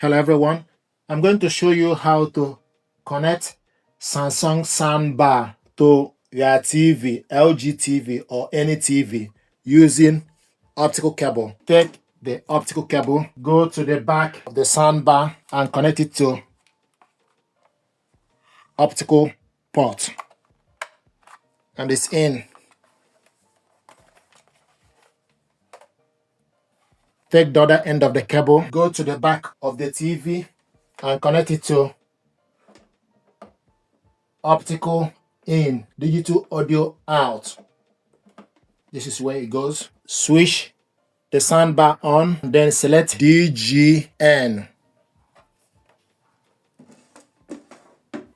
Hello everyone, I'm going to show you how to connect Samsung soundbar to your TV, LG TV or any TV using optical cable. Take the optical cable, go to the back of the soundbar and connect it to optical port and it's in. Take the other end of the cable, go to the back of the TV and connect it to optical in, digital audio out. This is where it goes. Switch the soundbar on, then select DGN.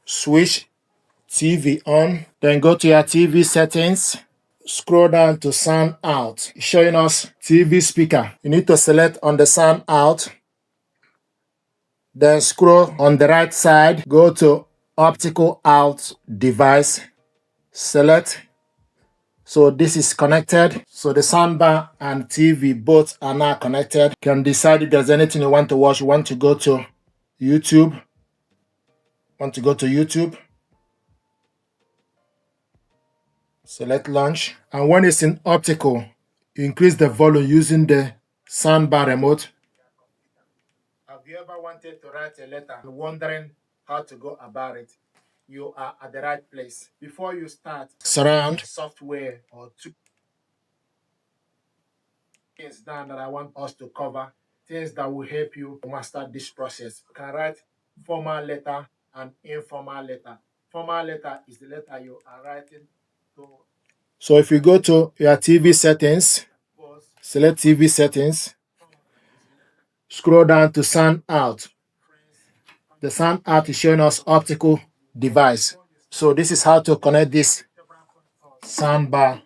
Switch TV on, then go to your TV settings. Scroll down to sound out, showing us TV speaker. You need to select on the sound out. Then scroll on the right side, go to optical out device, select. So this is connected. So the soundbar and TV both are now connected. You can decide if there's anything you want to watch. You want to go to YouTube. Select launch. And when it's in optical, you increase the volume using the soundbar remote. Have you ever wanted to write a letter and wondering how to go about it? You are at the right place. Before you start, surround software or two things down that I want us to cover, things that will help you master this process. You can write formal letter and informal letter. Formal letter is the letter you are writing to. So if you go to your TV settings, select TV settings, scroll down to sound out. The sound out is showing us optical device. So this is how to connect this soundbar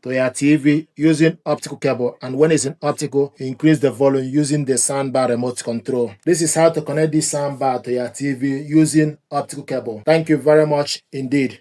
to your TV using optical cable, and when it's in optical, increase the volume using the soundbar remote control. This is how to connect this soundbar to your TV using optical cable. Thank you very much indeed.